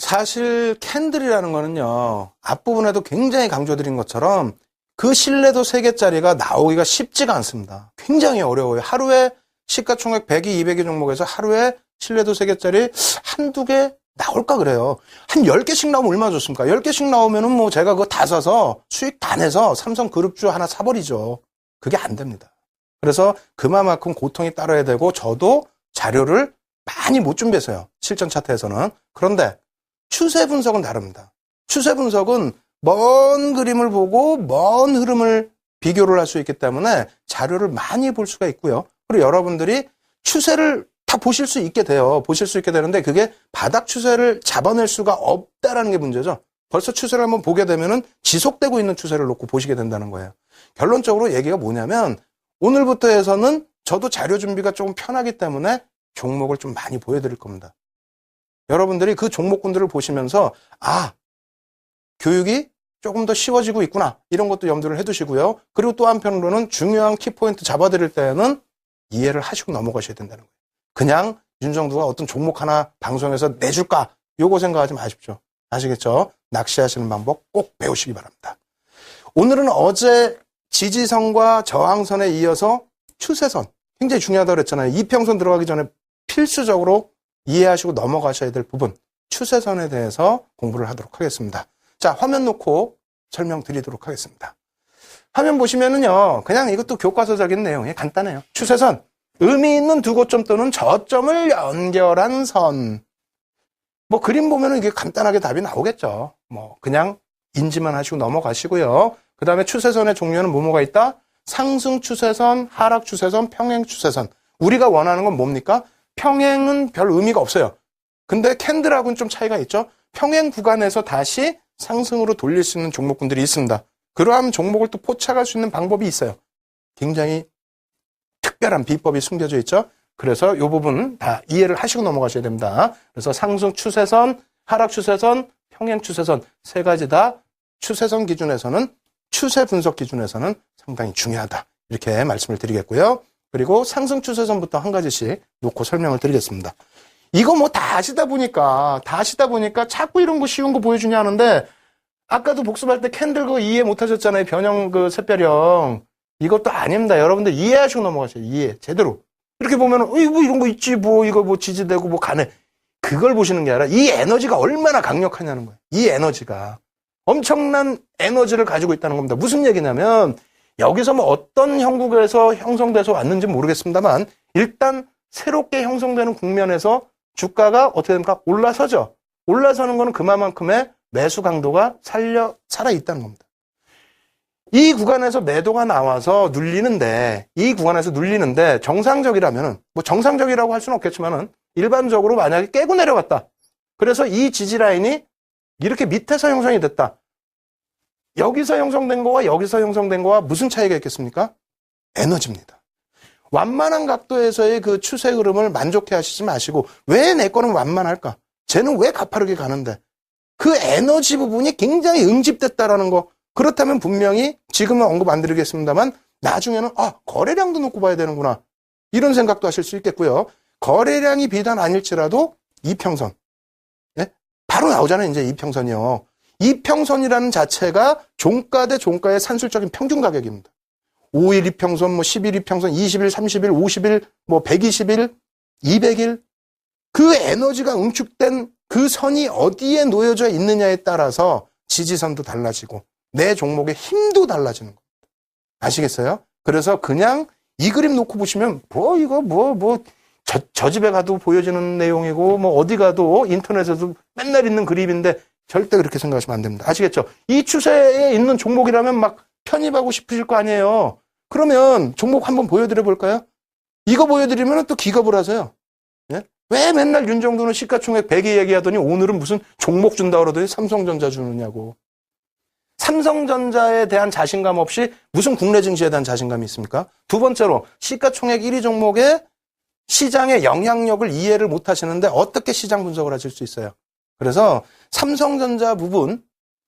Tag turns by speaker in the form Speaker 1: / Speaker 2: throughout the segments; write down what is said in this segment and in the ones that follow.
Speaker 1: 사실 캔들이라는 거는요, 앞부분에도 굉장히 강조드린 것처럼 그 신뢰도 3개짜리가 나오기가 쉽지가 않습니다. 굉장히 어려워요. 하루에 시가총액 100위, 200위 종목에서 하루에 신뢰도 3개짜리 한두 개 나올까 그래요. 한 10개씩 나오면 얼마나 좋습니까? 10개씩 나오면은 뭐 제가 그거 다 사서 수익 다 내서 삼성그룹주 하나 사버리죠. 그게 안 됩니다. 그래서 그만큼 고통이 따라야 되고 저도 자료를 많이 못 준비했어요. 실전 차트에서는. 그런데 추세 분석은 다릅니다. 추세 분석은 먼 그림을 보고 먼 흐름을 비교를 할 수 있기 때문에 자료를 많이 볼 수가 있고요. 그리고 여러분들이 추세를 다 보실 수 있게 돼요. 보실 수 있게 되는데 그게 바닥 추세를 잡아낼 수가 없다라는 게 문제죠. 벌써 추세를 한번 보게 되면은 지속되고 있는 추세를 놓고 보시게 된다는 거예요. 결론적으로 얘기가 뭐냐면 오늘부터 해서는 저도 자료 준비가 조금 편하기 때문에 종목을 좀 많이 보여드릴 겁니다. 여러분들이 그 종목군들을 보시면서 교육이 조금 더 쉬워지고 있구나 이런 것도 염두를 해두시고요. 그리고 또 한편으로는 중요한 키포인트 잡아드릴 때는 이해를 하시고 넘어가셔야 된다는 거예요. 그냥 윤정두가 어떤 종목 하나 방송에서 내줄까 요거 생각하지 마십시오. 아시겠죠? 낚시하시는 방법 꼭 배우시기 바랍니다. 오늘은 어제 지지선과 저항선에 이어서 추세선 굉장히 중요하다고 그랬잖아요. 이평선 들어가기 전에 필수적으로 이해하시고 넘어가셔야 될 부분 추세선에 대해서 공부를 하도록 하겠습니다. 자, 화면 놓고 설명드리도록 하겠습니다. 화면 보시면은요, 그냥 이것도 교과서적인 내용이 간단해요. 추세선, 의미 있는 두 고점 또는 저점을 연결한 선. 뭐 그림 보면은 이게 간단하게 답이 나오겠죠. 뭐 그냥 인지만 하시고 넘어가시고요. 그 다음에 추세선의 종류는 뭐가 있다? 상승 추세선, 하락 추세선, 평행 추세선. 우리가 원하는 건 뭡니까? 평행은 별 의미가 없어요. 근데 캔들하고는 좀 차이가 있죠. 평행 구간에서 다시 상승으로 돌릴 수 있는 종목군들이 있습니다. 그러한 종목을 또 포착할 수 있는 방법이 있어요. 굉장히 특별한 비법이 숨겨져 있죠. 그래서 이 부분 다 이해를 하시고 넘어가셔야 됩니다. 그래서 상승 추세선, 하락 추세선, 평행 추세선 세 가지 다 추세선 기준에서는 추세 분석 기준에서는 상당히 중요하다. 이렇게 말씀을 드리겠고요. 그리고 상승 추세선부터 한 가지씩 놓고 설명을 드리겠습니다. 이거 뭐 다 아시다 보니까 자꾸 이런 거 쉬운 거 보여주냐 하는데 아까도 복습할 때 캔들 그거 이해 못 하셨잖아요. 변형 그 샛별형. 이것도 아닙니다. 여러분들 이해하시고 넘어가세요. 이해. 제대로. 이렇게 보면은, 뭐 이런 거 있지. 뭐 이거 뭐 지지되고 뭐 가네. 그걸 보시는 게 아니라 이 에너지가 얼마나 강력하냐는 거예요. 이 에너지가. 엄청난 에너지를 가지고 있다는 겁니다. 무슨 얘기냐면 여기서 뭐 어떤 형국에서 형성돼서 왔는지 모르겠습니다만 일단 새롭게 형성되는 국면에서 주가가 어떻게 됩니까? 올라서죠. 올라서는 거는 그만큼의 매수 강도가 살아있다는 겁니다. 이 구간에서 매도가 나와서 눌리는데, 정상적이라면은, 뭐 정상적이라고 할 수는 없겠지만은, 일반적으로 만약에 깨고 내려갔다. 그래서 이 지지라인이 이렇게 밑에서 형성이 됐다. 여기서 형성된 거와 여기서 형성된 거와 무슨 차이가 있겠습니까? 에너지입니다. 완만한 각도에서의 그 추세 흐름을 만족해 하시지 마시고, 왜 내 거는 완만할까? 쟤는 왜 가파르게 가는데? 그 에너지 부분이 굉장히 응집됐다라는 거. 그렇다면 분명히 지금은 언급 안 드리겠습니다만 나중에는 거래량도 놓고 봐야 되는구나. 이런 생각도 하실 수 있겠고요. 거래량이 비단 아닐지라도 이평선. 예? 바로 나오잖아요. 이제 이평선이요. 이평선이라는 자체가 종가 대 종가의 산술적인 평균 가격입니다. 5일 이평선, 뭐 10일 이평선, 20일, 30일, 50일, 뭐 120일, 200일. 그 에너지가 응축된 그 선이 어디에 놓여져 있느냐에 따라서 지지선도 달라지고 내 종목의 힘도 달라지는 겁니다. 아시겠어요? 그래서 그냥 이 그림 놓고 보시면 저 집에 가도 보여지는 내용이고 뭐 어디 가도 인터넷에도 맨날 있는 그림인데 절대 그렇게 생각하시면 안 됩니다. 아시겠죠? 이 추세에 있는 종목이라면 막 편입하고 싶으실 거 아니에요. 그러면 종목 한번 보여드려 볼까요? 이거 보여드리면 또 기겁을 하세요. 예? 왜 맨날 윤정두는 시가총액 100위 얘기하더니 오늘은 무슨 종목 준다 그러더니 삼성전자 주느냐고. 삼성전자에 대한 자신감 없이 무슨 국내 증시에 대한 자신감이 있습니까? 두 번째로 시가총액 1위 종목의 시장의 영향력을 이해를 못 하시는데 어떻게 시장 분석을 하실 수 있어요? 그래서 삼성전자 부분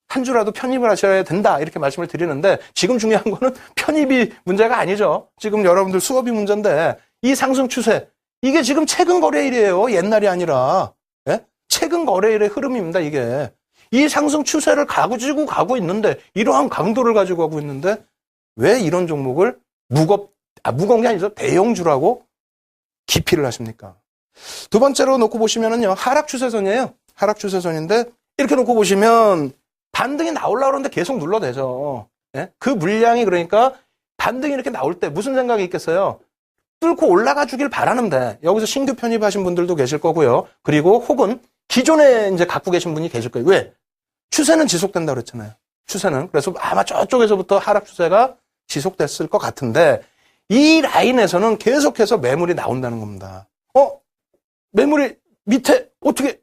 Speaker 1: 한 주라도 편입을 하셔야 된다 이렇게 말씀을 드리는데 지금 중요한 거는 편입이 문제가 아니죠. 지금 여러분들 수업이 문제인데 이 상승 추세 이게 지금 최근 거래일이에요. 옛날이 아니라. 예? 최근 거래일의 흐름입니다, 이게. 이 상승 추세를 가지고 가고 있는데, 이러한 강도를 가지고 가고 있는데, 왜 이런 종목을 무거운 게 아니죠. 대형주라고 기피를 하십니까? 두 번째로 놓고 보시면은요, 하락 추세선이에요. 하락 추세선인데, 이렇게 놓고 보시면, 반등이 나오려고 그러는데 계속 눌러대죠. 예? 그 물량이 그러니까, 반등이 이렇게 나올 때 무슨 생각이 있겠어요? 뚫고 올라가 주길 바라는데, 여기서 신규 편입하신 분들도 계실 거고요. 그리고 혹은 기존에 이제 갖고 계신 분이 계실 거예요. 왜? 추세는 지속된다고 그랬잖아요. 추세는. 그래서 아마 저쪽에서부터 하락 추세가 지속됐을 것 같은데, 이 라인에서는 계속해서 매물이 나온다는 겁니다. 매물이 밑에 어떻게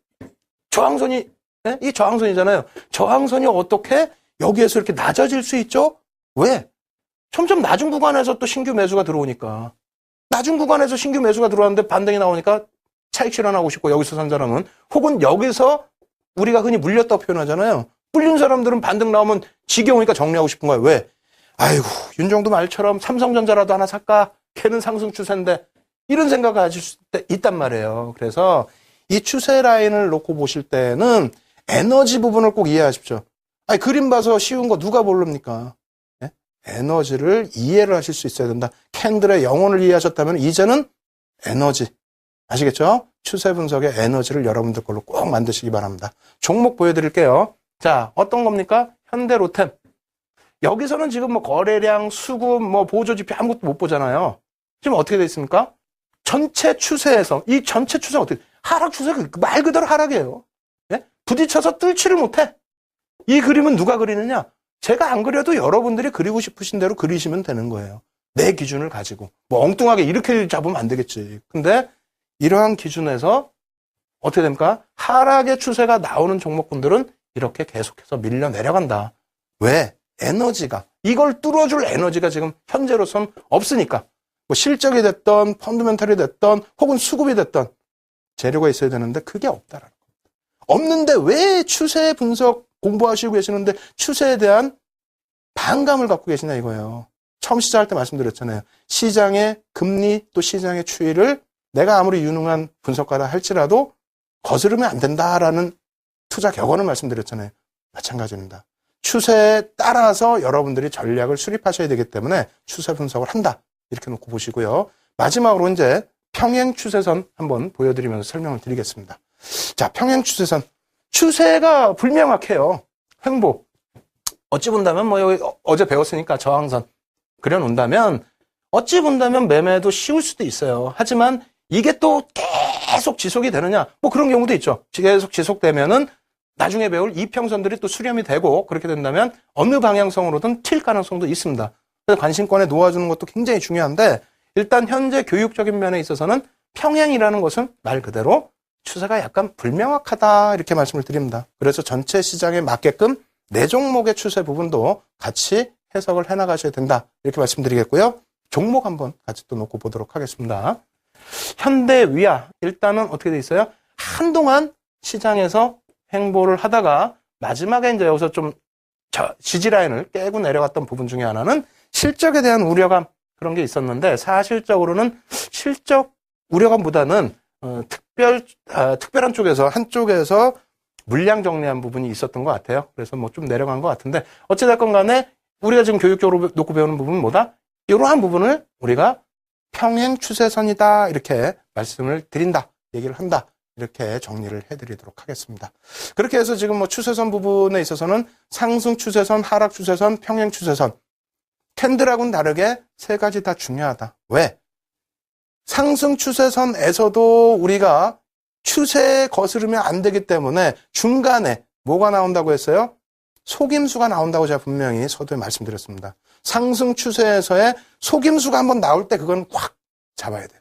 Speaker 1: 저항선이, 예? 이 저항선이잖아요. 저항선이 어떻게 여기에서 이렇게 낮아질 수 있죠? 왜? 점점 낮은 구간에서 또 신규 매수가 들어오니까. 낮은 구간에서 신규 매수가 들어왔는데 반등이 나오니까 차익 실현하고 싶고, 여기서 산 사람은, 혹은 여기서 우리가 흔히 물렸다고 표현하잖아요. 물린 사람들은 반등 나오면 지겨우니까 정리하고 싶은 거예요. 왜? 아이고, 윤정도 말처럼 삼성전자라도 하나 살까? 걔는 상승 추세인데, 이런 생각을 하실 수 있단 말이에요. 그래서 이 추세 라인을 놓고 보실 때는 에너지 부분을 꼭 이해하십시오. 아니, 그림 봐서 쉬운 거 누가 모릅니까? 네? 에너지를 이해를 하실 수 있어야 된다. 캔들의 영혼을 이해하셨다면 이제는 에너지. 아시겠죠? 추세 분석의 에너지를 여러분들 걸로 꼭 만드시기 바랍니다. 종목 보여드릴게요. 자, 어떤 겁니까? 현대로템. 여기서는 지금 뭐 거래량, 수급, 뭐 보조지표 아무것도 못 보잖아요. 지금 어떻게 돼 있습니까? 전체 추세에서, 이 전체 추세가 어떻게, 하락 추세가 말 그대로 하락이에요. 예? 부딪혀서 뚫지를 못해. 이 그림은 누가 그리느냐? 제가 안 그려도 여러분들이 그리고 싶으신 대로 그리시면 되는 거예요. 내 기준을 가지고. 뭐 엉뚱하게 이렇게 잡으면 안 되겠지. 근데 이러한 기준에서 어떻게 됩니까? 하락의 추세가 나오는 종목군들은 이렇게 계속해서 밀려 내려간다. 왜? 에너지가, 이걸 뚫어줄 에너지가 지금 현재로선 없으니까. 뭐 실적이 됐던, 펀드멘탈이 됐던, 혹은 수급이 됐던 재료가 있어야 되는데 그게 없다라는 겁니다. 없는데 왜 추세 분석 공부하시고 계시는데 추세에 대한 반감을 갖고 계시냐 이거예요. 처음 시작할 때 말씀드렸잖아요. 시장의 금리 또 시장의 추이를 내가 아무리 유능한 분석가라 할지라도 거스르면 안 된다라는 투자 격언을 말씀드렸잖아요. 마찬가지입니다. 추세에 따라서 여러분들이 전략을 수립하셔야 되기 때문에 추세 분석을 한다. 이렇게 놓고 보시고요. 마지막으로 이제 평행 추세선 한번 보여드리면서 설명을 드리겠습니다. 자, 평행 추세선. 추세가 불명확해요. 횡보. 어찌 본다면 뭐 여기 어제 배웠으니까 저항선 그려놓는다면 어찌 본다면 매매도 쉬울 수도 있어요. 하지만 이게 또 계속 지속이 되느냐? 뭐 그런 경우도 있죠. 계속 지속되면은 나중에 배울 이평선들이 또 수렴이 되고 그렇게 된다면 어느 방향성으로든 튈 가능성도 있습니다. 그래서 관심권에 놓아주는 것도 굉장히 중요한데 일단 현재 교육적인 면에 있어서는 평행이라는 것은 말 그대로 추세가 약간 불명확하다 이렇게 말씀을 드립니다. 그래서 전체 시장에 맞게끔 네 종목의 추세 부분도 같이 해석을 해나가셔야 된다 이렇게 말씀드리겠고요. 종목 한번 같이 또 놓고 보도록 하겠습니다. 현대위아 일단은 어떻게 돼 있어요? 한동안 시장에서 횡보를 하다가 마지막에 이제 여기서 좀 지지라인을 깨고 내려갔던 부분 중에 하나는 실적에 대한 우려감 그런 게 있었는데 사실적으로는 실적 우려감보다는 특별한 쪽에서 한쪽에서 물량 정리한 부분이 있었던 것 같아요. 그래서 뭐 좀 내려간 것 같은데 어찌됐건 간에 우리가 지금 교육적으로 놓고 배우는 부분은 뭐다? 이러한 부분을 우리가 평행 추세선이다 이렇게 말씀을 드린다, 얘기를 한다 이렇게 정리를 해드리도록 하겠습니다. 그렇게 해서 지금 뭐 추세선 부분에 있어서는 상승 추세선, 하락 추세선, 평행 추세선 캔들하고는 다르게 세 가지 다 중요하다. 왜? 상승 추세선에서도 우리가 추세에 거스르면 안 되기 때문에 중간에 뭐가 나온다고 했어요? 속임수가 나온다고 제가 분명히 서두에 말씀드렸습니다. 상승 추세에서의 속임수가 한번 나올 때 그건 확 잡아야 돼요.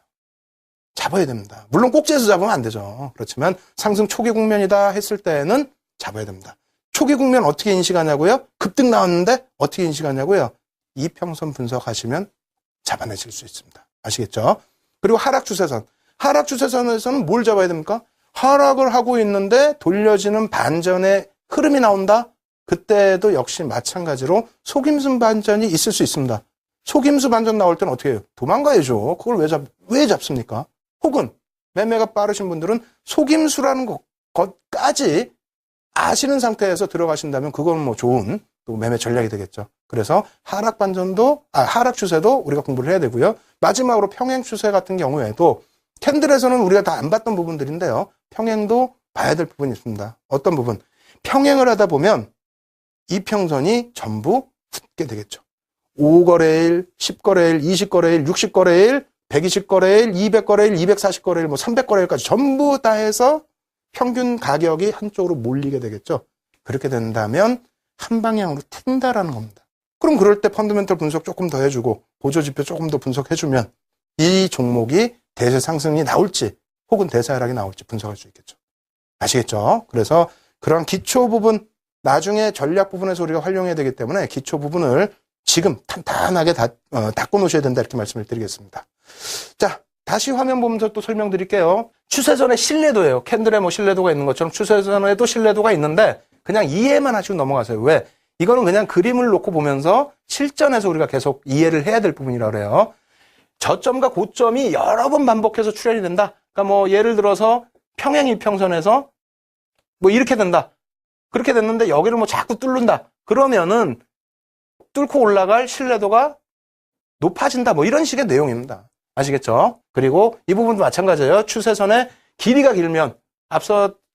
Speaker 1: 잡아야 됩니다. 물론 꼭지에서 잡으면 안 되죠. 그렇지만 상승 초기 국면이다 했을 때는 잡아야 됩니다. 초기 국면 어떻게 인식하냐고요? 급등 나왔는데 어떻게 인식하냐고요? 이평선 분석하시면 잡아내실 수 있습니다. 아시겠죠? 그리고 하락 추세선. 하락 추세선에서는 뭘 잡아야 됩니까? 하락을 하고 있는데 돌려지는 반전의 흐름이 나온다? 그때도 역시 마찬가지로 속임수 반전이 있을 수 있습니다. 속임수 반전 나올 때는 어떻게 해요? 도망가야죠. 그걸 왜 잡습니까? 혹은 매매가 빠르신 분들은 속임수라는 것까지 아시는 상태에서 들어가신다면 그건 뭐 좋은 또 매매 전략이 되겠죠. 그래서 하락 추세도 우리가 공부를 해야 되고요. 마지막으로 평행 추세 같은 경우에도 캔들에서는 우리가 다 안 봤던 부분들인데요. 평행도 봐야 될 부분이 있습니다. 어떤 부분? 평행을 하다 보면 이평선이 전부 붙게 되겠죠. 5거래일, 10거래일, 20거래일, 60거래일, 120거래일, 200거래일, 240거래일, 뭐 300거래일까지 전부 다 해서 평균 가격이 한쪽으로 몰리게 되겠죠. 그렇게 된다면 한 방향으로 튄다라는 겁니다. 그럼 그럴 때 펀더멘털 분석 조금 더 해주고 보조지표 조금 더 분석해주면 이 종목이 대세 상승이 나올지 혹은 대세 하락이 나올지 분석할 수 있겠죠. 아시겠죠? 그래서 그런 기초 부분, 나중에 전략 부분에서 우리가 활용해야 되기 때문에 기초 부분을 지금 탄탄하게 닦고 놓으셔야 된다 이렇게 말씀을 드리겠습니다. 자, 다시 화면 보면서 또 설명드릴게요. 추세선의 신뢰도예요. 캔들에 뭐 신뢰도가 있는 것처럼 추세선에도 신뢰도가 있는데 그냥 이해만 하시고 넘어가세요. 왜? 이거는 그냥 그림을 놓고 보면서 실전에서 우리가 계속 이해를 해야 될 부분이라 그래요. 저점과 고점이 여러 번 반복해서 출현이 된다. 그러니까 뭐 예를 들어서 평행 이평선에서 뭐 이렇게 된다. 그렇게 됐는데 여기를 뭐 자꾸 뚫는다. 그러면은 뚫고 올라갈 신뢰도가 높아진다. 뭐 이런 식의 내용입니다. 아시겠죠? 그리고 이 부분도 마찬가지예요. 추세선의 길이가 길면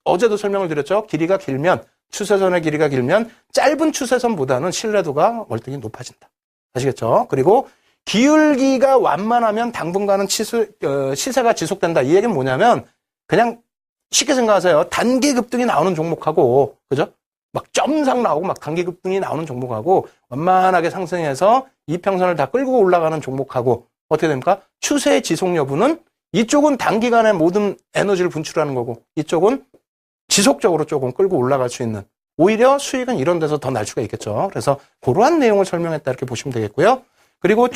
Speaker 1: 어제도 설명을 드렸죠. 길이가 길면 추세선의 길이가 길면 짧은 추세선보다는 신뢰도가 월등히 높아진다. 아시겠죠? 그리고 기울기가 완만하면 당분간은 시세가 지속된다. 이 얘기는 뭐냐면 그냥 쉽게 생각하세요. 단기 급등이 나오는 종목하고 그죠? 막 점상 나오고 막 단기 급등이 나오는 종목하고 완만하게 상승해서 이평선을 다 끌고 올라가는 종목하고 어떻게 됩니까? 추세의 지속 여부는 이쪽은 단기간에 모든 에너지를 분출하는 거고 이쪽은 지속적으로 조금 끌고 올라갈 수 있는 오히려 수익은 이런 데서 더 날 수가 있겠죠. 그래서 그러한 내용을 설명했다 이렇게 보시면 되겠고요. 그리고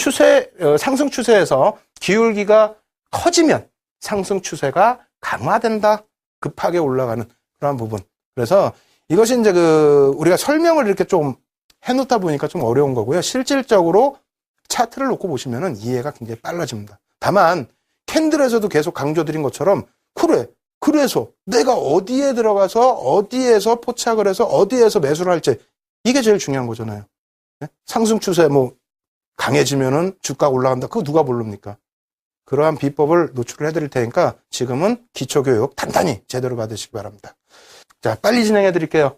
Speaker 1: 상승 추세에서 기울기가 커지면 상승 추세가 강화된다. 급하게 올라가는 그런 부분. 그래서 이것이 이제 우리가 설명을 이렇게 좀 해놓다 보니까 좀 어려운 거고요. 실질적으로 차트를 놓고 보시면은 이해가 굉장히 빨라집니다. 다만 캔들에서도 계속 강조드린 것처럼 그래서 내가 어디에 들어가서 어디에서 포착을 해서 어디에서 매수를 할지 이게 제일 중요한 거잖아요. 상승 추세 뭐 강해지면은 주가가 올라간다. 그거 누가 모릅니까? 그러한 비법을 노출을 해드릴 테니까 지금은 기초교육 단단히 제대로 받으시기 바랍니다. 자, 빨리 진행해 드릴게요.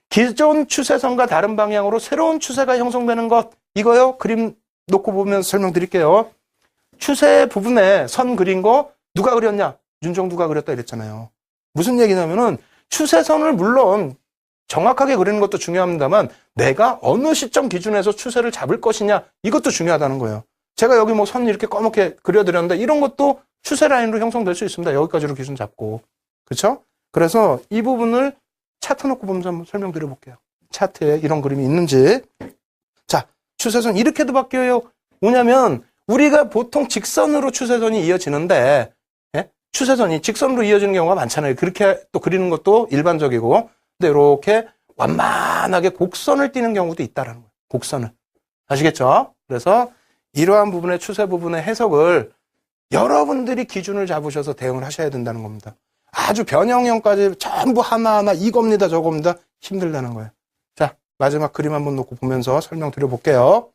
Speaker 1: 기존 추세선과 다른 방향으로 새로운 추세가 형성되는 것 이거요. 그림 놓고 보면서 설명드릴게요. 추세 부분에 선 그린 거 누가 그렸냐? 윤정두가 그렸다 이랬잖아요. 무슨 얘기냐면은 추세선을 물론 정확하게 그리는 것도 중요합니다만 내가 어느 시점 기준에서 추세를 잡을 것이냐 이것도 중요하다는 거예요. 제가 여기 뭐 선 이렇게 꺼멓게 그려드렸는데 이런 것도 추세 라인으로 형성될 수 있습니다. 여기까지로 기준 잡고. 그렇죠? 그래서 이 부분을 차트 놓고 보면서 한번 설명드려 볼게요. 차트에 이런 그림이 있는지. 자, 추세선 이렇게도 바뀌어요. 뭐냐면 우리가 보통 직선으로 추세선이 이어지는데 추세선이 직선으로 이어지는 경우가 많잖아요. 그렇게 또 그리는 것도 일반적이고 근데 이렇게 완만하게 곡선을 띄는 경우도 있다라는 거예요. 곡선을. 아시겠죠? 그래서 이러한 부분의 추세 부분의 해석을 여러분들이 기준을 잡으셔서 대응을 하셔야 된다는 겁니다. 아주 변형형까지 전부 하나하나 이겁니다 저겁니다 힘들다는 거예요. 자, 마지막 그림 한번 놓고 보면서 설명드려 볼게요.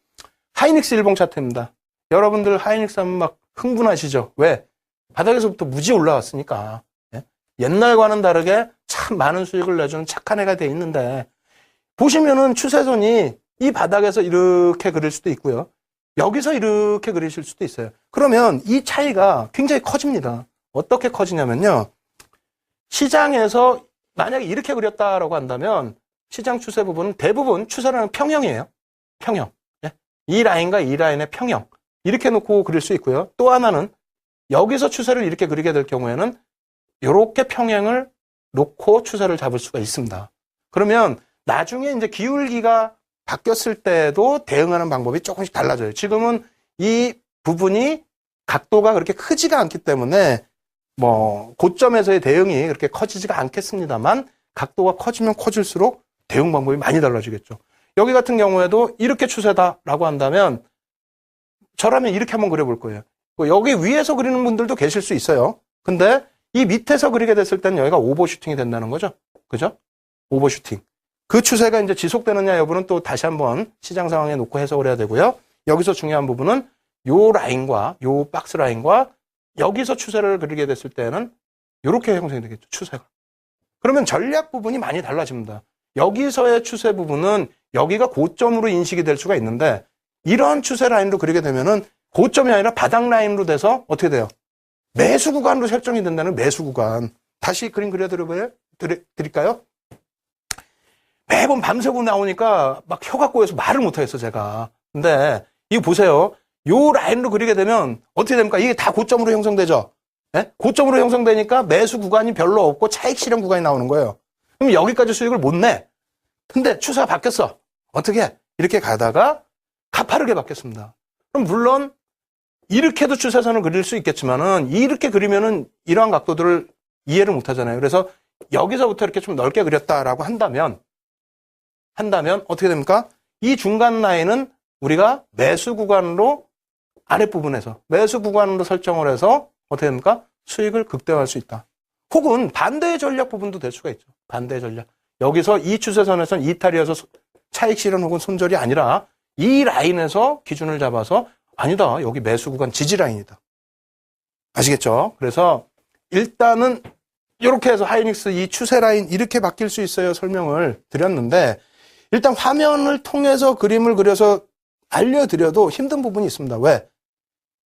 Speaker 1: 하이닉스 일봉 차트입니다. 여러분들 하이닉스 하면 막 흥분하시죠? 왜? 바닥에서부터 무지 올라왔으니까. 옛날과는 다르게 참 많은 수익을 내주는 착한 애가 돼 있는데 보시면은 추세선이 이 바닥에서 이렇게 그릴 수도 있고요. 여기서 이렇게 그리실 수도 있어요. 그러면 이 차이가 굉장히 커집니다. 어떻게 커지냐면요. 시장에서 만약에 이렇게 그렸다라고 한다면 시장 추세 부분은 대부분 추세라는 평형이에요. 평형. 이 라인과 이 라인의 평형. 이렇게 놓고 그릴 수 있고요. 또 하나는 여기서 추세를 이렇게 그리게 될 경우에는 이렇게 평행을 놓고 추세를 잡을 수가 있습니다. 그러면 나중에 이제 기울기가 바뀌었을 때도 대응하는 방법이 조금씩 달라져요. 지금은 이 부분이 각도가 그렇게 크지가 않기 때문에 뭐 고점에서의 대응이 그렇게 커지지가 않겠습니다만 각도가 커지면 커질수록 대응 방법이 많이 달라지겠죠. 여기 같은 경우에도 이렇게 추세다라고 한다면 저라면 이렇게 한번 그려볼 거예요. 여기 위에서 그리는 분들도 계실 수 있어요. 근데 이 밑에서 그리게 됐을 때는 여기가 오버슈팅이 된다는 거죠. 그죠? 오버슈팅. 그 추세가 이제 지속되느냐 여부는 또 다시 한번 시장 상황에 놓고 해석을 해야 되고요. 여기서 중요한 부분은 요 라인과 요 박스 라인과 여기서 추세를 그리게 됐을 때는 이렇게 형성이 되겠죠. 추세가. 그러면 전략 부분이 많이 달라집니다. 여기서의 추세 부분은 여기가 고점으로 인식이 될 수가 있는데 이런 추세 라인으로 그리게 되면은 고점이 아니라 바닥 라인으로 돼서 어떻게 돼요? 매수 구간으로 설정이 된다는 매수 구간. 다시 그림 그려드릴까요? 매번 밤새고 나오니까 막 혀가 꼬여서 말을 못하겠어, 제가. 근데 이거 보세요. 요 라인으로 그리게 되면 어떻게 됩니까? 이게 다 고점으로 형성되죠? 네? 고점으로 형성되니까 매수 구간이 별로 없고 차익 실현 구간이 나오는 거예요. 그럼 여기까지 수익을 못 내. 근데 추세가 바뀌었어. 어떻게? 이렇게 가다가 가파르게 바뀌었습니다. 그럼 물론 이렇게도 추세선을 그릴 수 있겠지만은 이렇게 그리면은 이러한 각도들을 이해를 못 하잖아요. 그래서 여기서부터 이렇게 좀 넓게 그렸다라고 한다면 어떻게 됩니까? 이 중간 라인은 우리가 매수 구간으로 아랫부분에서 매수 구간으로 설정을 해서 어떻게 됩니까? 수익을 극대화할 수 있다. 혹은 반대의 전략 부분도 될 수가 있죠. 반대의 전략. 여기서 이 추세선에서는 이탈이어서 차익 실현 혹은 손절이 아니라 이 라인에서 기준을 잡아서 아니다. 여기 매수 구간 지지 라인이다. 아시겠죠? 그래서 일단은 이렇게 해서 하이닉스 이 추세 라인 이렇게 바뀔 수 있어요. 설명을 드렸는데 일단 화면을 통해서 그림을 그려서 알려드려도 힘든 부분이 있습니다. 왜?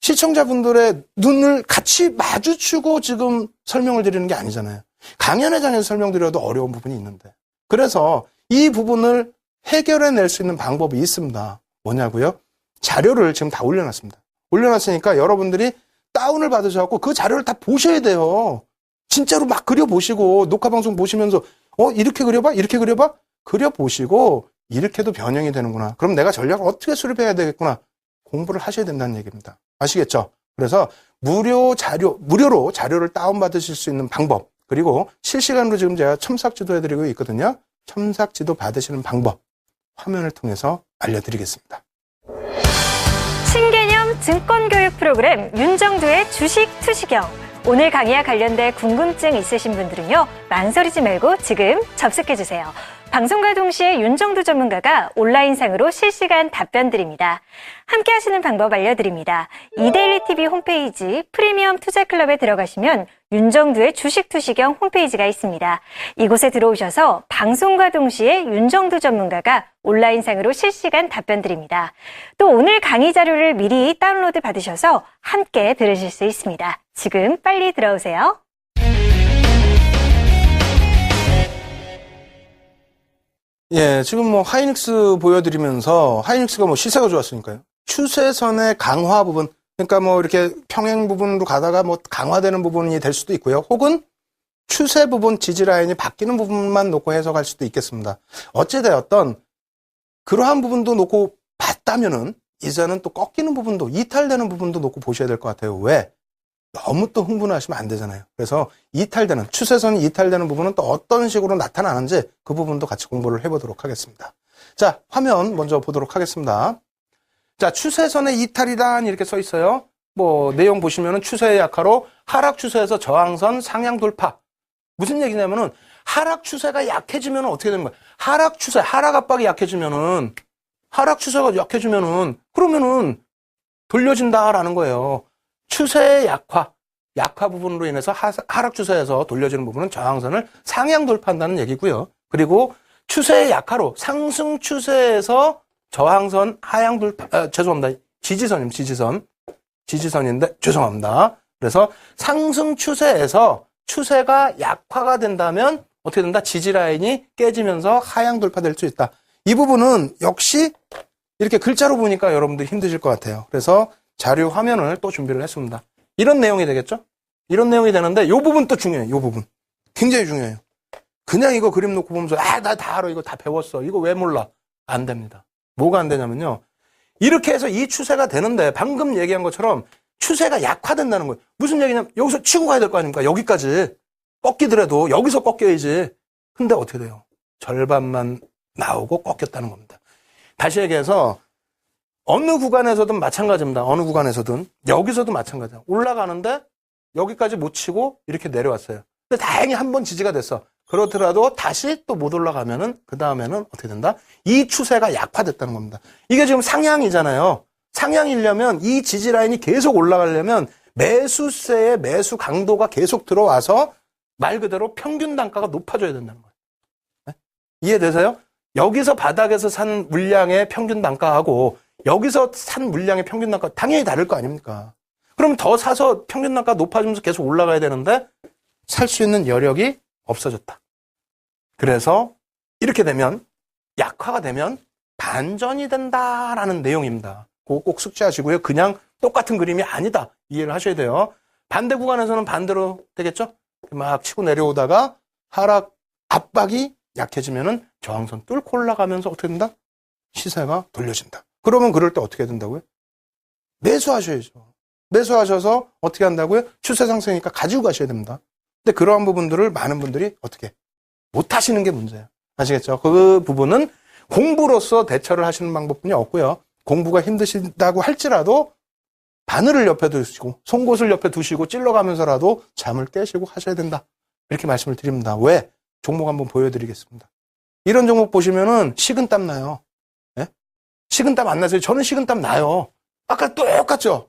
Speaker 1: 시청자분들의 눈을 같이 마주치고 지금 설명을 드리는 게 아니잖아요. 강연회 장에서 설명드려도 어려운 부분이 있는데. 그래서 이 부분을 해결해낼 수 있는 방법이 있습니다. 뭐냐고요? 자료를 지금 다 올려놨습니다. 올려놨으니까 여러분들이 다운을 받으셔서 그 자료를 다 보셔야 돼요. 진짜로 막 그려보시고 녹화방송 보시면서 이렇게 그려봐? 이렇게 그려봐? 그려보시고 이렇게도 변형이 되는구나. 그럼 내가 전략을 어떻게 수립해야 되겠구나. 공부를 하셔야 된다는 얘기입니다. 아시겠죠? 그래서 무료로 자료를 다운받으실 수 있는 방법, 그리고 실시간으로 지금 제가 첨삭지도 해드리고 있거든요. 첨삭지도 받으시는 방법 화면을 통해서 알려드리겠습니다.
Speaker 2: 신개념 증권교육 프로그램 윤정두의 주식 투시경. 오늘 강의와 관련된 궁금증 있으신 분들은요, 망설이지 말고 지금 접속해주세요. 방송과 동시에 윤정두 전문가가 온라인상으로 실시간 답변 드립니다. 함께 하시는 방법 알려드립니다. 이데일리TV 홈페이지 프리미엄 투자클럽에 들어가시면 윤정두의 주식 투시경 홈페이지가 있습니다. 이곳에 들어오셔서 방송과 동시에 윤정두 전문가가 온라인상으로 실시간 답변 드립니다. 또 오늘 강의 자료를 미리 다운로드 받으셔서 함께 들으실 수 있습니다. 지금 빨리 들어오세요.
Speaker 1: 예, 지금 하이닉스 보여드리면서 하이닉스가 시세가 좋았으니까요. 추세선의 강화 부분, 그러니까 이렇게 평행 부분으로 가다가 강화되는 부분이 될 수도 있고요. 혹은 추세 부분, 지지 라인이 바뀌는 부분만 놓고 해석할 수도 있겠습니다. 어찌되었던 그러한 부분도 놓고 봤다면은 이제는 또 꺾이는 부분도, 이탈되는 부분도 놓고 보셔야 될 것 같아요. 왜? 너무 또 흥분하시면 안 되잖아요. 그래서 추세선이 이탈되는 부분은 또 어떤 식으로 나타나는지 그 부분도 같이 공부를 해보도록 하겠습니다. 자, 화면 먼저 보도록 하겠습니다. 자, 추세선의 이탈이다 이렇게 써 있어요. 내용 보시면은 추세의 약화로 하락 추세에서 저항선 상향 돌파. 무슨 얘기냐면은 하락 추세가 약해지면 어떻게 되는 거야? 하락 압박이 약해지면은, 하락 추세가 약해지면은, 그러면은 돌려진다라는 거예요. 추세의 약화 부분으로 인해서 하락 추세에서 돌려지는 부분은 저항선을 상향 돌파한다는 얘기고요. 그리고 추세의 약화로 상승 추세에서 저항선 하향 돌파, 죄송합니다. 지지선인데 죄송합니다. 그래서 상승 추세에서 추세가 약화가 된다면 어떻게 된다? 지지 라인이 깨지면서 하향 돌파될 수 있다. 이 부분은 역시 이렇게 글자로 보니까 여러분들 힘드실 것 같아요. 그래서 자료 화면을 또 준비를 했습니다. 이런 내용이 되겠죠? 이런 내용이 되는데 이 부분 또 중요해요. 이 부분. 굉장히 중요해요. 그냥 이거 그림 놓고 보면서 나 다 알아. 이거 다 배웠어. 이거 왜 몰라? 안 됩니다. 뭐가 안 되냐면요. 이렇게 해서 이 추세가 되는데 방금 얘기한 것처럼 추세가 약화된다는 거예요. 무슨 얘기냐면 여기서 치고 가야 될 거 아닙니까? 여기까지. 꺾이더라도 여기서 꺾여야지. 근데 어떻게 돼요? 절반만 나오고 꺾였다는 겁니다. 다시 얘기해서 어느 구간에서든 마찬가지입니다. 어느 구간에서든. 여기서도 마찬가지야. 올라가는데 여기까지 못 치고 이렇게 내려왔어요. 근데 다행히 한 번 지지가 됐어. 그렇더라도 다시 또 못 올라가면은 그 다음에는 어떻게 된다? 이 추세가 약화됐다는 겁니다. 이게 지금 상향이잖아요. 상향이려면 이 지지 라인이 계속 올라가려면 매수세의 매수 강도가 계속 들어와서 말 그대로 평균 단가가 높아져야 된다는 거예요. 네? 이해되세요? 여기서 바닥에서 산 물량의 평균 단가하고 여기서 산 물량의 평균 단가 당연히 다를 거 아닙니까? 그럼 더 사서 평균 단가 높아지면서 계속 올라가야 되는데 살 수 있는 여력이 없어졌다. 그래서 이렇게 되면 약화가 되면 반전이 된다라는 내용입니다. 그거 꼭 숙지하시고요. 그냥 똑같은 그림이 아니다. 이해를 하셔야 돼요. 반대 구간에서는 반대로 되겠죠? 막 치고 내려오다가 하락 압박이 약해지면은 저항선 뚫고 올라가면서 어떻게 된다? 시세가 돌려진다. 그러면 그럴 때 어떻게 된다고요? 매수하셔야죠. 매수하셔서 어떻게 한다고요? 추세 상승이니까 가지고 가셔야 됩니다. 근데 그러한 부분들을 많은 분들이 어떻게 못 하시는 게 문제예요. 아시겠죠? 그 부분은 공부로서 대처를 하시는 방법뿐이 없고요. 공부가 힘드신다고 할지라도 바늘을 옆에 두시고 송곳을 옆에 두시고 찔러가면서라도 잠을 깨시고 하셔야 된다. 이렇게 말씀을 드립니다. 왜? 종목 한번 보여드리겠습니다. 이런 종목 보시면은 식은땀 나요. 예? 식은땀 안 나세요? 저는 식은땀 나요. 아까 똑같죠?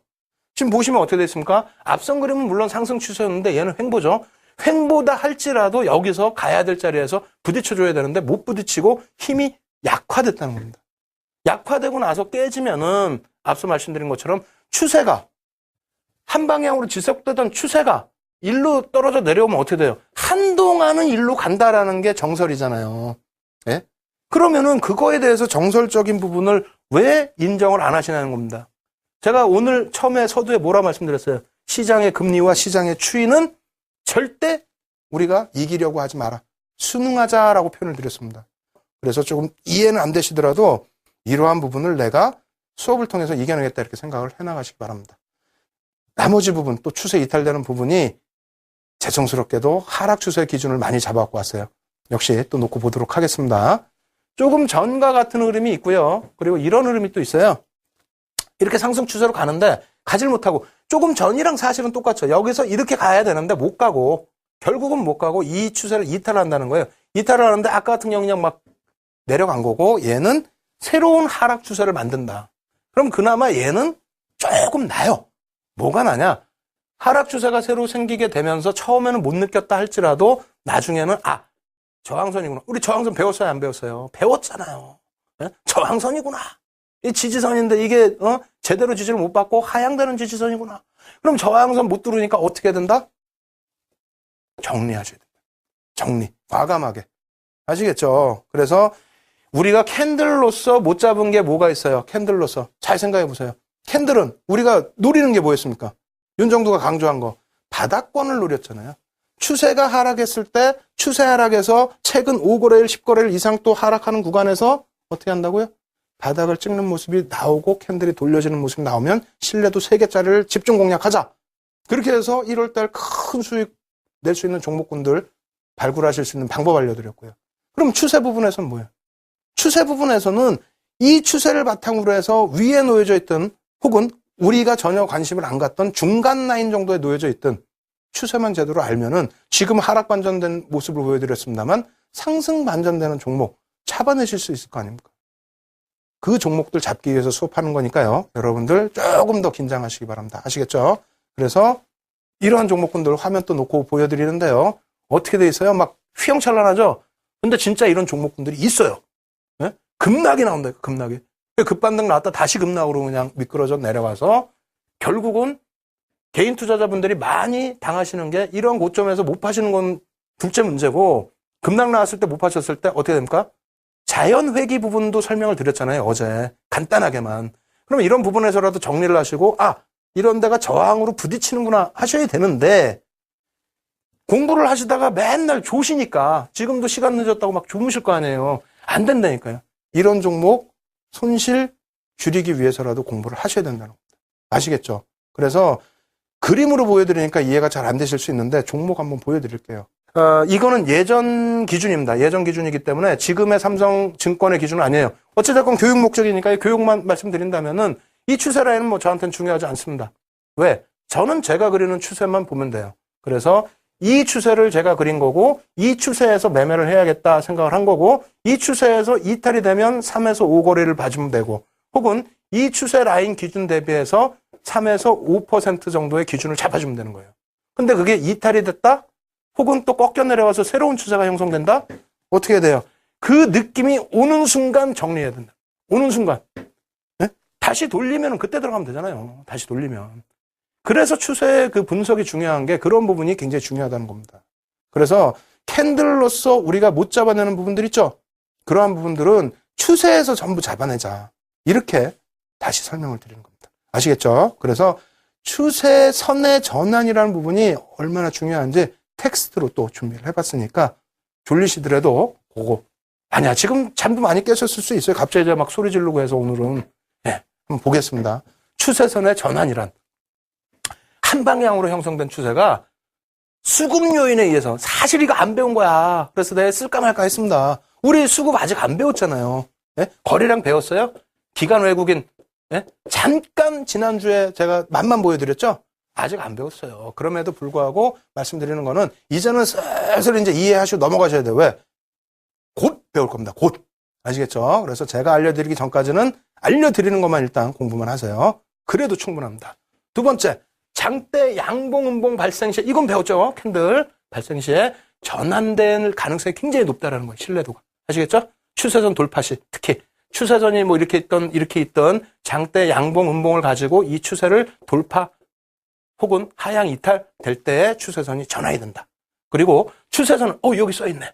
Speaker 1: 지금 보시면 어떻게 됐습니까? 앞선 그림은 물론 상승 추세였는데 얘는 횡보죠. 횡보다 할지라도 여기서 가야 될 자리에서 부딪혀줘야 되는데 못 부딪히고 힘이 약화됐다는 겁니다. 약화되고 나서 깨지면은 앞서 말씀드린 것처럼 추세가 한 방향으로 지속되던 추세가 일로 떨어져 내려오면 어떻게 돼요? 한동안은 일로 간다라는 게 정설이잖아요. 예? 그러면은 그거에 대해서 정설적인 부분을 왜 인정을 안 하시냐는 겁니다. 제가 오늘 처음에 서두에 뭐라 말씀드렸어요? 시장의 금리와 시장의 추이는 절대 우리가 이기려고 하지 마라. 순응하자라고 표현을 드렸습니다. 그래서 조금 이해는 안 되시더라도 이러한 부분을 내가 수업을 통해서 이겨내겠다 이렇게 생각을 해나가시기 바랍니다. 나머지 부분, 또 추세 이탈되는 부분이 죄송스럽게도 하락 추세 기준을 많이 잡아갖고 왔어요. 역시 또 놓고 보도록 하겠습니다. 조금 전과 같은 흐름이 있고요. 그리고 이런 흐름이 또 있어요. 이렇게 상승 추세로 가는데 가질 못하고 조금 전이랑 사실은 똑같죠. 여기서 이렇게 가야 되는데 못 가고 결국은 못 가고 이 추세를 이탈한다는 거예요. 이탈을 하는데 아까 같은 경우 그냥 막 내려간 거고 얘는 새로운 하락 추세를 만든다. 그럼 그나마 얘는 조금 나요. 뭐가 나냐? 하락 추세가 새로 생기게 되면서 처음에는 못 느꼈다 할지라도 나중에는 저항선이구나. 우리 저항선 배웠어요? 안 배웠어요? 배웠잖아요. 네? 저항선이구나. 이 지지선인데 이게 제대로 지지를 못 받고 하향되는 지지선이구나. 그럼 저항선 못 뚫으니까 어떻게 된다? 정리하셔야 된다. 정리. 과감하게. 아시겠죠? 그래서 우리가 캔들로서 못 잡은 게 뭐가 있어요? 캔들로서. 잘 생각해 보세요. 캔들은 우리가 노리는 게 뭐였습니까? 윤정두가 강조한 거. 바닥권을 노렸잖아요. 추세가 하락했을 때 추세 하락에서 최근 5거래일, 10거래일 이상 또 하락하는 구간에서 어떻게 한다고요? 바닥을 찍는 모습이 나오고 캔들이 돌려지는 모습이 나오면 신뢰도 3개짜리를 집중 공략하자. 그렇게 해서 1월달 큰 수익 낼 수 있는 종목군들 발굴하실 수 있는 방법 알려드렸고요. 그럼 추세 부분에서는 뭐예요? 추세 부분에서는 이 추세를 바탕으로 해서 위에 놓여져 있던 혹은 우리가 전혀 관심을 안 갖던 중간 라인 정도에 놓여져 있던 추세만 제대로 알면은 지금 하락 반전된 모습을 보여드렸습니다만 상승 반전되는 종목 잡아내실 수 있을 거 아닙니까? 그 종목들 잡기 위해서 수업하는 거니까요. 여러분들 조금 더 긴장하시기 바랍니다. 아시겠죠? 그래서 이러한 종목군들 화면 또 놓고 보여드리는데요. 어떻게 돼 있어요? 막 휘황찬란하죠? 근데 진짜 이런 종목군들이 있어요. 네? 급락이 나온다. 급락이. 급반등 나왔다 다시 급락으로 그냥 미끄러져 내려와서 결국은 개인 투자자분들이 많이 당하시는 게 이런 고점에서 못 파시는 건 둘째 문제고 급락 나왔을 때 못 파셨을 때 어떻게 됩니까? 자연 회귀 부분도 설명을 드렸잖아요. 어제 간단하게만. 그럼 이런 부분에서라도 정리를 하시고 이런 데가 저항으로 부딪히는구나 하셔야 되는데 공부를 하시다가 맨날 조시니까 지금도 시간 늦었다고 막 주무실 거 아니에요. 안 된다니까요. 이런 종목 손실 줄이기 위해서라도 공부를 하셔야 된다는 겁니다. 아시겠죠? 그래서 그림으로 보여드리니까 이해가 잘 안 되실 수 있는데 종목 한번 보여드릴게요. 이거는 예전 기준입니다. 예전 기준이기 때문에 지금의 삼성증권의 기준은 아니에요. 어찌됐건 교육 목적이니까 교육만 말씀드린다면은 이 추세 라인은 뭐 저한테는 중요하지 않습니다. 왜? 저는 제가 그리는 추세만 보면 돼요. 그래서 이 추세를 제가 그린 거고 이 추세에서 매매를 해야겠다 생각을 한 거고 이 추세에서 이탈이 되면 3에서 5 거래를 봐주면 되고 혹은 이 추세 라인 기준 대비해서 3에서 5% 정도의 기준을 잡아주면 되는 거예요. 근데 그게 이탈이 됐다? 혹은 또 꺾여 내려와서 새로운 추세가 형성된다? 어떻게 돼요? 그 느낌이 오는 순간 정리해야 된다. 오는 순간. 네? 다시 돌리면 그때 들어가면 되잖아요. 다시 돌리면. 그래서 추세의 그 분석이 중요한 게 그런 부분이 굉장히 중요하다는 겁니다. 그래서 캔들로서 우리가 못 잡아내는 부분들 있죠? 그러한 부분들은 추세에서 전부 잡아내자. 이렇게 다시 설명을 드리는 겁니다. 아시겠죠? 그래서 추세선의 전환이라는 부분이 얼마나 중요한지 텍스트로 또 준비를 해봤으니까 졸리시더라도 그거 아니야 지금 잠도 많이 깨셨을 수 있어요. 갑자기 이제 막 소리 지르고 해서 오늘은 네, 한번 보겠습니다. 추세선의 전환이란 한 방향으로 형성된 추세가 수급 요인에 의해서 사실 이거 안 배운 거야. 그래서 내가 쓸까 말까 했습니다. 우리 수급 아직 안 배웠잖아요. 네? 거래량 배웠어요? 기관 외국인 네? 잠깐 지난주에 제가 맛만 보여드렸죠? 아직 안 배웠어요. 그럼에도 불구하고 말씀드리는 거는 이제는 슬슬 이제 이해하시고 넘어가셔야 돼요. 왜? 곧 배울 겁니다. 곧. 아시겠죠? 그래서 제가 알려드리기 전까지는 알려드리는 것만 일단 공부만 하세요. 그래도 충분합니다. 두 번째, 장대 양봉, 음봉 발생 시에 이건 배웠죠? 캔들 발생 시에 전환될 가능성이 굉장히 높다라는 거예요. 신뢰도가. 아시겠죠? 추세선 돌파 시 특히 추세선이 뭐 이렇게 있던 장대 양봉, 음봉을 가지고 이 추세를 돌파 혹은 하향 이탈 될 때에 추세선이 전환이 된다. 그리고 추세선은 여기 써 있네.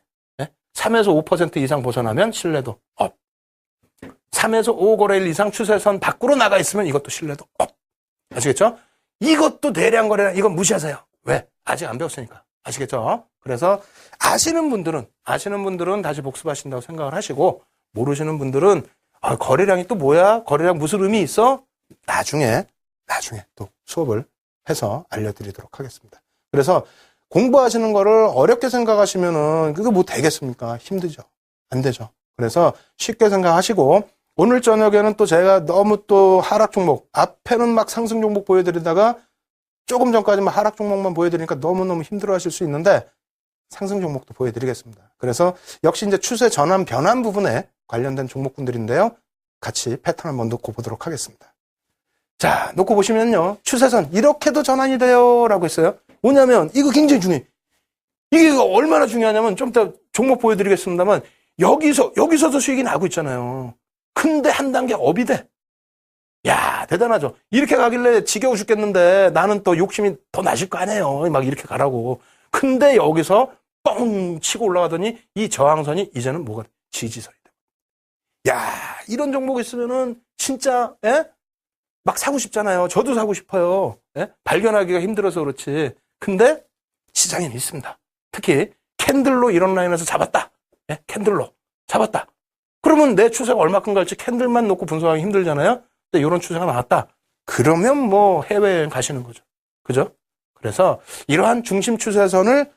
Speaker 1: 3에서 5% 이상 벗어나면 신뢰도 업. 3에서 5 거래일 이상 추세선 밖으로 나가 있으면 이것도 신뢰도 업. 아시겠죠? 이것도 대량 거래량 이건 무시하세요. 왜? 아직 안 배웠으니까. 아시겠죠? 그래서 아시는 분들은 다시 복습하신다고 생각을 하시고 모르시는 분들은 거래량이 또 뭐야? 거래량 무슨 의미 있어? 나중에 또 수업을 해서 알려드리도록 하겠습니다. 그래서 공부하시는 거를 어렵게 생각하시면은 그게 뭐 되겠습니까? 힘들죠. 안 되죠. 그래서 쉽게 생각하시고 오늘 저녁에는 또 제가 너무 또 하락 종목 앞에는 막 상승 종목 보여드리다가 조금 전까지만 하락 종목만 보여드리니까 너무너무 힘들어 하실 수 있는데 상승 종목도 보여드리겠습니다. 그래서 역시 이제 추세 전환 변환 부분에 관련된 종목군들인데요. 같이 패턴 한번 놓고 보도록 하겠습니다. 자, 놓고 보시면요. 추세선 이렇게도 전환이 돼요 라고 했어요. 뭐냐면 이거 굉장히 중요해. 이게 얼마나 중요하냐면 좀 이따 종목 보여드리겠습니다만 여기서도 수익이 나고 있잖아요. 근데 한 단계 업이 돼. 야, 대단하죠. 이렇게 가길래 지겨워 죽겠는데 나는 또 욕심이 더 나실 거 아니에요. 막 이렇게 가라고. 근데 여기서 뻥 치고 올라가더니 이 저항선이 이제는 뭐가 돼? 지지선이 돼. 야, 이런 종목 있으면은 진짜 막 사고 싶잖아요. 저도 사고 싶어요. 발견하기가 힘들어서 그렇지. 근데 시장에는 있습니다. 특히 캔들로 이런 라인에서 잡았다. 캔들로 잡았다. 그러면 내 추세가 얼마큼 갈지 캔들만 놓고 분석하기 힘들잖아요. 근데 이런 추세가 나왔다. 그러면 뭐 해외여행 가시는 거죠. 그죠? 그래서 이러한 중심 추세선을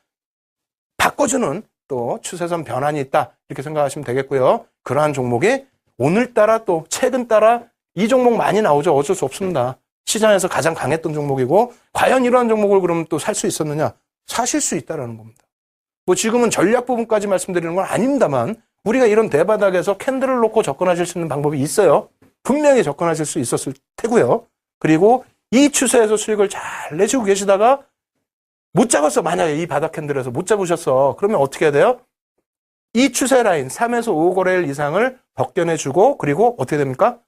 Speaker 1: 바꿔주는 또 추세선 변환이 있다. 이렇게 생각하시면 되겠고요. 그러한 종목이 오늘따라 또 최근 따라 이 종목 많이 나오죠. 어쩔 수 없습니다. 시장에서 가장 강했던 종목이고 과연 이러한 종목을 그럼 또 살 수 있었느냐? 사실 수 있다라는 겁니다. 뭐 지금은 전략 부분까지 말씀드리는 건 아닙니다만 우리가 이런 대바닥에서 캔들을 놓고 접근하실 수 있는 방법이 있어요. 분명히 접근하실 수 있었을 테고요. 그리고 이 추세에서 수익을 잘 내시고 계시다가 못 잡았어. 만약에 이 바닥 캔들에서 못 잡으셨어. 그러면 어떻게 해야 돼요? 이 추세 라인 3에서 5 거래일 이상을 벗겨내주고 그리고 어떻게 됩니까?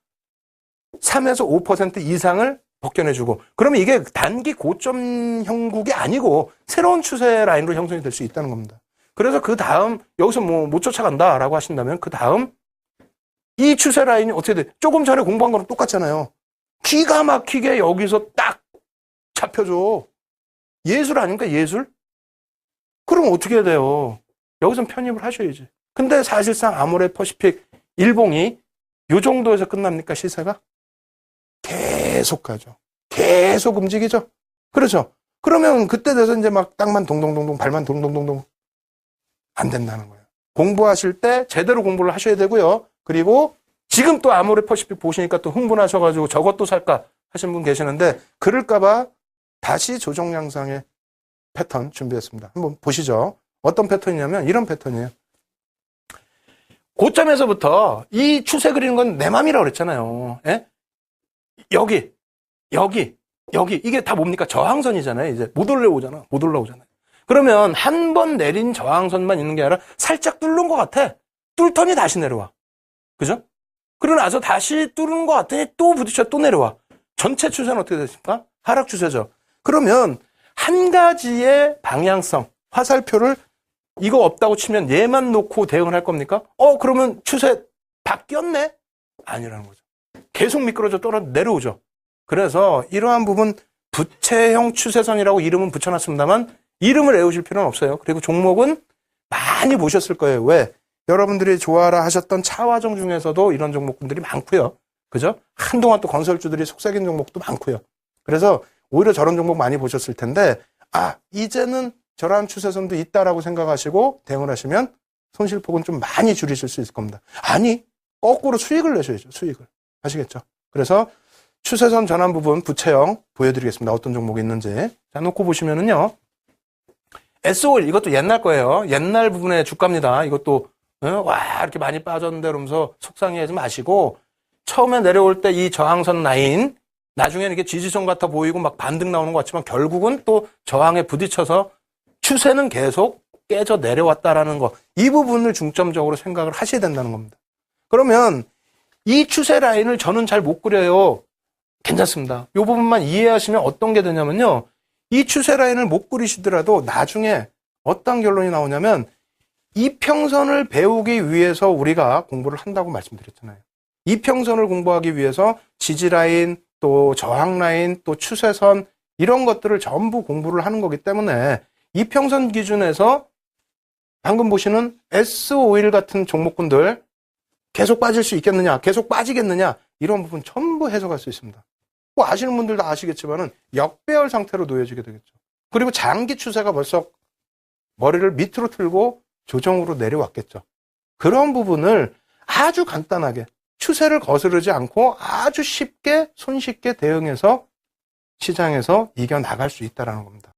Speaker 1: 3에서 5% 이상을 벗겨내주고 그러면 이게 단기 고점 형국이 아니고 새로운 추세 라인으로 형성이 될 수 있다는 겁니다. 그래서 그 다음 여기서 뭐 못 쫓아간다라고 하신다면 그 다음 이 추세 라인이 어떻게 돼? 조금 전에 공부한 거랑 똑같잖아요. 기가 막히게 여기서 딱 잡혀줘. 예술 아닙니까? 예술? 그럼 어떻게 해야 돼요? 여기선 편입을 하셔야지. 근데 사실상 아모레 퍼시픽 일봉이 이 정도에서 끝납니까? 시세가? 계속 가죠. 계속 움직이죠. 그렇죠. 그러면 그때 돼서 이제 막 땅만 동동동동 발만 동동동동 안 된다는 거예요. 공부하실 때 제대로 공부를 하셔야 되고요. 그리고 지금 또 아모레 퍼시픽 보시니까 또 흥분하셔가지고 저것도 살까 하신 분 계시는데 그럴까봐 다시 조정 양상의 패턴 준비했습니다. 한번 보시죠. 어떤 패턴이냐면 이런 패턴이에요. 고점에서부터 이 추세 그리는 건 내 맘이라고 그랬잖아요. 예? 여기 이게 다 뭡니까? 저항선이잖아요. 이제 못 올라오잖아요. 그러면 한 번 내린 저항선만 있는 게 아니라 살짝 뚫는 것 같아. 뚫더니 다시 내려와. 그죠? 그러고 나서 다시 뚫는 것 같더니 또 부딪혀 또 내려와. 전체 추세는 어떻게 됐습니까? 하락 추세죠. 그러면 한 가지의 방향성, 화살표를 이거 없다고 치면 얘만 놓고 대응을 할 겁니까? 그러면 추세 바뀌었네? 아니라는 거죠. 계속 미끄러져 내려오죠. 그래서 이러한 부분 부채형 추세선이라고 이름은 붙여놨습니다만 이름을 외우실 필요는 없어요. 그리고 종목은 많이 보셨을 거예요. 왜? 여러분들이 좋아라 하셨던 차화정 중에서도 이런 종목군들이 많고요. 그죠? 한동안 또 건설주들이 속삭인 종목도 많고요. 그래서 오히려 저런 종목 많이 보셨을 텐데 이제는 저러한 추세선도 있다라고 생각하시고 대응을 하시면 손실폭은 좀 많이 줄이실 수 있을 겁니다. 아니, 거꾸로 수익을 내셔야죠. 수익을. 아시겠죠? 그래서 추세선 전환 부분 부채형 보여드리겠습니다. 어떤 종목이 있는지. 자, 놓고 보시면은요. S51 이것도 옛날 거예요. 옛날 부분의 주가입니다. 이것도 와 이렇게 많이 빠졌는데 그러면서 속상해하지 마시고 처음에 내려올 때 이 저항선 라인 나중에는 이게 지지선 같아 보이고 막 반등 나오는 것 같지만 결국은 또 저항에 부딪혀서 추세는 계속 깨져 내려왔다라는 거. 이 부분을 중점적으로 생각을 하셔야 된다는 겁니다. 그러면 이 추세 라인을 저는 잘 못 그려요. 괜찮습니다. 이 부분만 이해하시면 어떤 게 되냐면요. 이 추세 라인을 못 그리시더라도 나중에 어떤 결론이 나오냐면 이평선을 배우기 위해서 우리가 공부를 한다고 말씀드렸잖아요. 이평선을 공부하기 위해서 지지 라인, 또 저항 라인, 또 추세선 이런 것들을 전부 공부를 하는 거기 때문에 이평선 기준에서 방금 보시는 S51 같은 종목군들 계속 빠질 수 있겠느냐, 계속 빠지겠느냐 이런 부분 전부 해석할 수 있습니다. 뭐 아시는 분들도 아시겠지만은 역배열 상태로 놓여지게 되겠죠. 그리고 장기 추세가 벌써 머리를 밑으로 틀고 조정으로 내려왔겠죠. 그런 부분을 아주 간단하게 추세를 거스르지 않고 아주 쉽게 손쉽게 대응해서 시장에서 이겨나갈 수 있다는 겁니다.